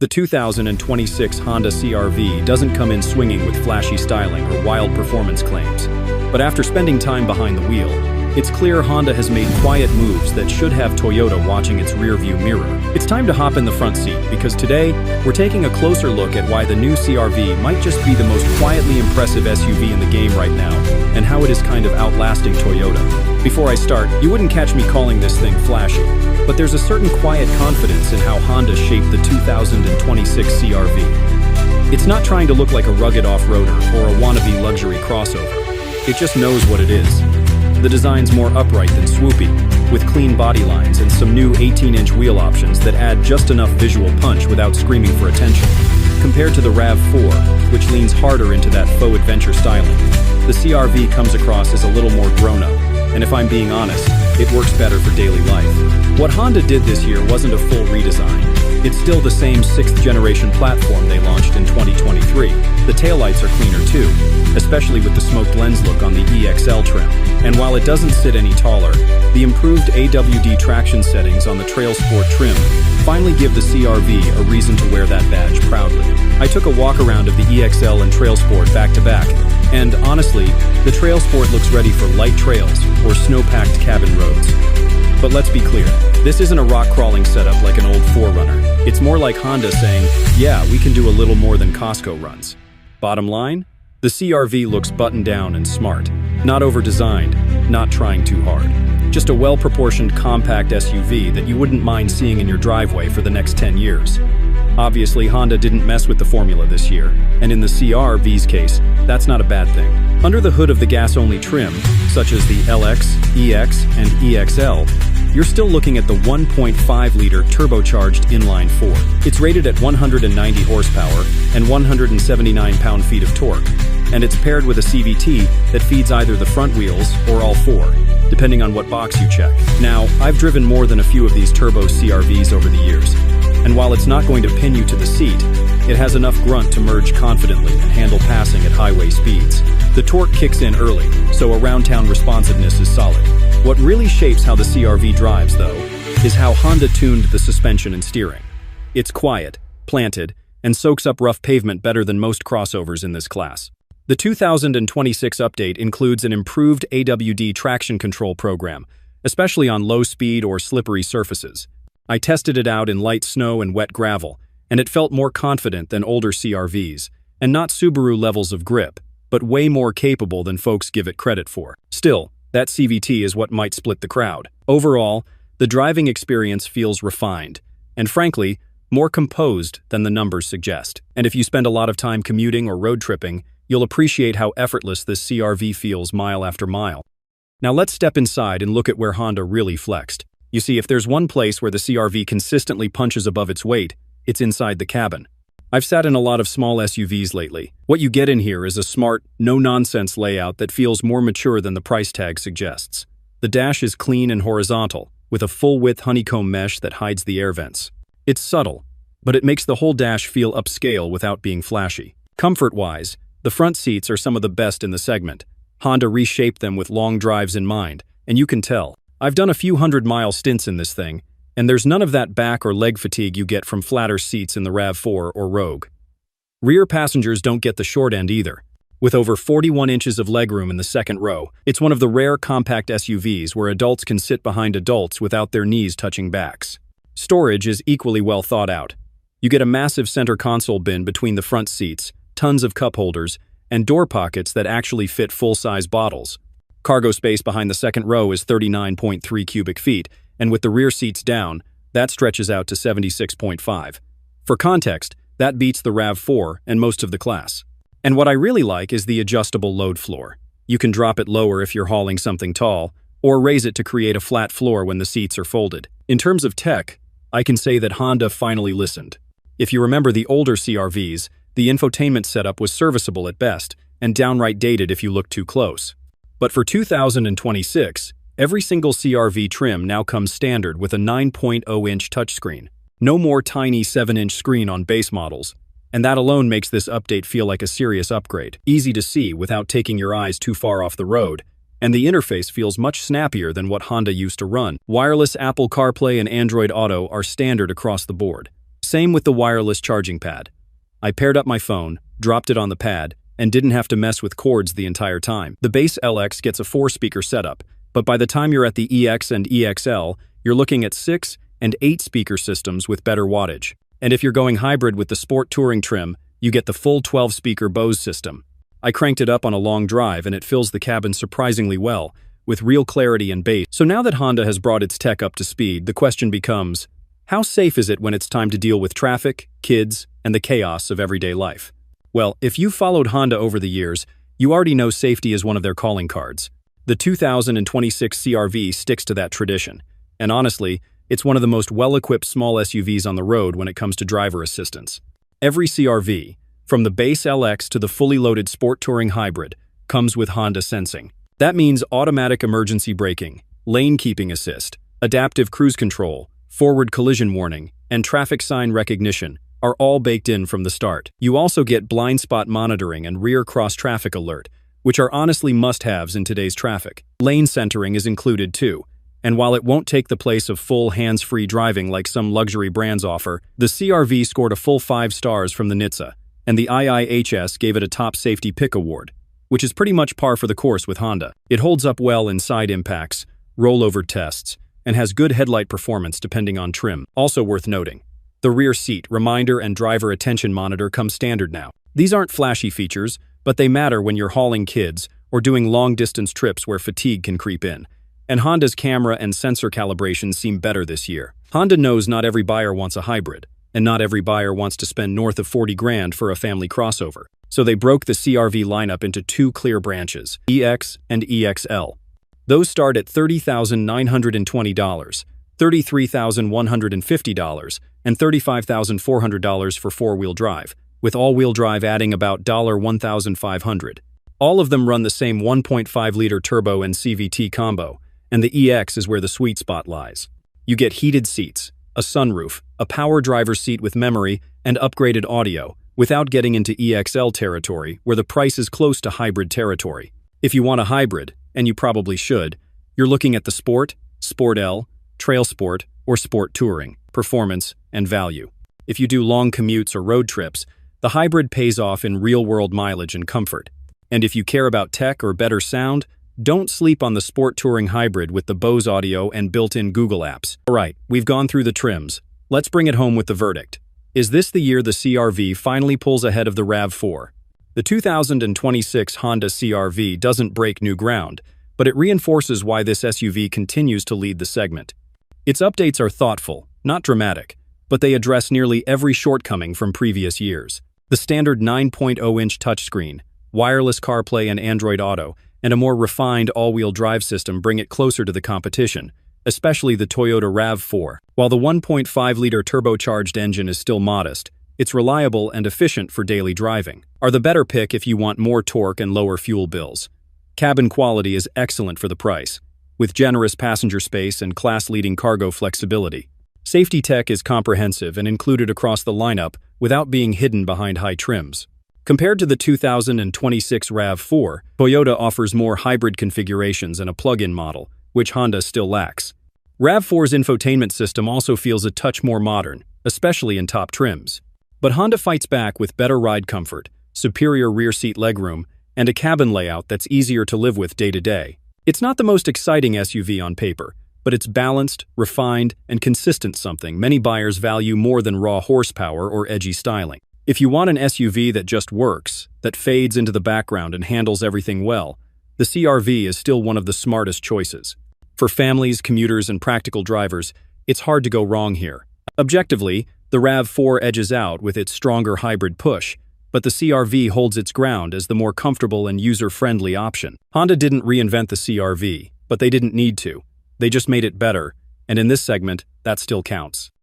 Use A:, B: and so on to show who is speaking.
A: The 2026 Honda CR-V doesn't come in swinging with flashy styling or wild performance claims. But after spending time behind the wheel, it's clear Honda has made quiet moves that should have Toyota watching its rearview mirror. It's time to hop in the front seat because today, we're taking a closer look at why the new CR-V might just be the most quietly impressive SUV in the game right now, and how it is kind of outlasting Toyota. Before I start, you wouldn't catch me calling this thing flashy, but there's a certain quiet confidence in how Honda shaped the 2026 CR-V. It's not trying to look like a rugged off-roader or a wannabe luxury crossover. It just knows what it is. The design's more upright than swoopy, with clean body lines and some new 18-inch wheel options that add just enough visual punch without screaming for attention. Compared to the RAV4, which leans harder into that faux adventure styling, the CR-V comes across as a little more grown-up, and if I'm being honest, it works better for daily life. What Honda did this year wasn't a full redesign. It's still the same 6th-generation platform they launched in 2023. The taillights are cleaner too, especially with the smoked lens look on the EXL trim. And while it doesn't sit any taller, the improved AWD traction settings on the Trail Sport trim finally give the CR-V a reason to wear that badge proudly. I took a walk around of the EXL and Trail Sport back to back, and honestly, the Trail Sport looks ready for light trails or snow-packed cabin roads. But let's be clear, this isn't a rock-crawling setup like an old 4Runner. It's more like Honda saying, yeah, we can do a little more than Costco runs. Bottom line, the CR-V looks buttoned down and smart. Not over-designed, not trying too hard. Just a well-proportioned compact SUV that you wouldn't mind seeing in your driveway for the next 10 years. Obviously, Honda didn't mess with the formula this year, and in the CR-V's case, that's not a bad thing. Under the hood of the gas-only trim, such as the LX, EX, and EXL, you're still looking at the 1.5-liter turbocharged inline-4. It's rated at 190 horsepower and 179 pound-feet of torque, and it's paired with a CVT that feeds either the front wheels or all four, depending on what box you check. Now, I've driven more than a few of these turbo CR-Vs over the years, and while it's not going to pin you to the seat, it has enough grunt to merge confidently and handle passing at highway speeds. The torque kicks in early, so around-town responsiveness is solid. What really shapes how the CR-V drives, though, is how Honda tuned the suspension and steering. It's quiet, planted, and soaks up rough pavement better than most crossovers in this class. The 2026 update includes an improved AWD traction control program, especially on low-speed or slippery surfaces. I tested it out in light snow and wet gravel, and it felt more confident than older CR-Vs, and not Subaru levels of grip, but way more capable than folks give it credit for. Still, that CVT is what might split the crowd. Overall, the driving experience feels refined, and frankly, more composed than the numbers suggest. And if you spend a lot of time commuting or road tripping, you'll appreciate how effortless this CR-V feels mile after mile. Now let's step inside and look at where Honda really flexed. You see, if there's one place where the CR-V consistently punches above its weight, it's inside the cabin. I've sat in a lot of small SUVs lately. What you get in here is a smart, no-nonsense layout that feels more mature than the price tag suggests. The dash is clean and horizontal, with a full-width honeycomb mesh that hides the air vents. It's subtle, but it makes the whole dash feel upscale without being flashy. Comfort-wise, the front seats are some of the best in the segment. Honda reshaped them with long drives in mind, and you can tell. I've done a few 100-mile stints in this thing, and there's none of that back or leg fatigue you get from flatter seats in the RAV4 or Rogue. Rear passengers don't get the short end either. With over 41 inches of legroom in the second row, it's one of the rare compact SUVs where adults can sit behind adults without their knees touching backs. Storage is equally well thought out. You get a massive center console bin between the front seats, tons of cup holders, and door pockets that actually fit full-size bottles. Cargo space behind the second row is 39.3 cubic feet, and with the rear seats down, that stretches out to 76.5. For context, that beats the RAV4 and most of the class. And what I really like is the adjustable load floor. You can drop it lower if you're hauling something tall, or raise it to create a flat floor when the seats are folded. In terms of tech, I can say that Honda finally listened. If you remember the older CR-Vs, the infotainment setup was serviceable at best, and downright dated if you looked too close. But for 2026, every single CR-V trim now comes standard with a 9.0-inch touchscreen. No more tiny 7-inch screen on base models, and that alone makes this update feel like a serious upgrade. Easy to see without taking your eyes too far off the road, and the interface feels much snappier than what Honda used to run. Wireless Apple CarPlay and Android Auto are standard across the board, Same with the wireless charging pad. I paired up my phone, dropped it on the pad, and didn't have to mess with cords the entire time. The base LX gets a 4-speaker setup, but by the time you're at the EX and EXL, you're looking at 6 and 8 speaker systems with better wattage. And if you're going hybrid with the Sport Touring trim, you get the full 12-speaker Bose system. I cranked it up on a long drive and it fills the cabin surprisingly well, with real clarity and bass. So now that Honda has brought its tech up to speed, the question becomes, how safe is it when it's time to deal with traffic, kids, and the chaos of everyday life? Well, if you've followed Honda over the years, you already know safety is one of their calling cards. The 2026 CR-V sticks to that tradition, and honestly, it's one of the most well-equipped small SUVs on the road when it comes to driver assistance. Every CR-V, from the base LX to the fully loaded Sport Touring Hybrid, comes with Honda Sensing. That means automatic emergency braking, lane keeping assist, adaptive cruise control, forward collision warning, and traffic sign recognition are all baked in from the start. You also get blind spot monitoring and rear cross-traffic alert, which are honestly must-haves in today's traffic. Lane centering is included too, and while it won't take the place of full hands-free driving like some luxury brands offer, the CR-V scored a full 5 stars from the NHTSA, and the IIHS gave it a Top Safety Pick Award, which is pretty much par for the course with Honda. It holds up well in side impacts, rollover tests, and has good headlight performance depending on trim. Also worth noting, the rear seat, reminder, and driver attention monitor come standard now. These aren't flashy features, but they matter when you're hauling kids or doing long-distance trips where fatigue can creep in. And Honda's camera and sensor calibrations seem better this year. Honda knows not every buyer wants a hybrid, and not every buyer wants to spend north of 40 grand for a family crossover. So they broke the CR-V lineup into 2 clear branches, EX and EXL. Those start at $30,920, $33,150, and $35,400 for 4-wheel drive, with all-wheel drive adding about $1,500. All of them run the same 1.5-liter turbo and CVT combo, and the EX is where the sweet spot lies. You get heated seats, a sunroof, a power driver's seat with memory, and upgraded audio, without getting into EXL territory, where the price is close to hybrid territory. If you want a hybrid, and you probably should, you're looking at the Sport, Sport L, Trail Sport, or Sport Touring, performance, and value. If you do long commutes or road trips, the hybrid pays off in real-world mileage and comfort. And if you care about tech or better sound, don't sleep on the Sport Touring Hybrid with the Bose audio and built-in Google apps. Alright, we've gone through the trims. Let's bring it home with the verdict. Is this the year the CR-V finally pulls ahead of the RAV4? The 2026 Honda CR-V doesn't break new ground, but it reinforces why this SUV continues to lead the segment. Its updates are thoughtful, not dramatic, but they address nearly every shortcoming from previous years. The standard 9.0-inch touchscreen, wireless CarPlay and Android Auto, and a more refined all-wheel drive system bring it closer to the competition, especially the Toyota RAV4. While the 1.5-liter turbocharged engine is still modest, it's reliable and efficient for daily driving. Are the better pick if you want more torque and lower fuel bills. Cabin quality is excellent for the price, with generous passenger space and class-leading cargo flexibility. Safety tech is comprehensive and included across the lineup without being hidden behind high trims. Compared to the 2026 RAV4, Toyota offers more hybrid configurations and a plug-in model, which Honda still lacks. RAV4's infotainment system also feels a touch more modern, especially in top trims. But Honda fights back with better ride comfort, superior rear seat legroom, and a cabin layout that's easier to live with day to day. It's not the most exciting SUV on paper, but it's balanced, refined, and consistent, something many buyers value more than raw horsepower or edgy styling. If you want an SUV that just works, that fades into the background and handles everything well, the CR-V is still one of the smartest choices. For families, commuters, and practical drivers, it's hard to go wrong here. Objectively, the RAV4 edges out with its stronger hybrid push, but the CR-V holds its ground as the more comfortable and user-friendly option. Honda didn't reinvent the CR-V, but they didn't need to. They just made it better, and in this segment, that still counts.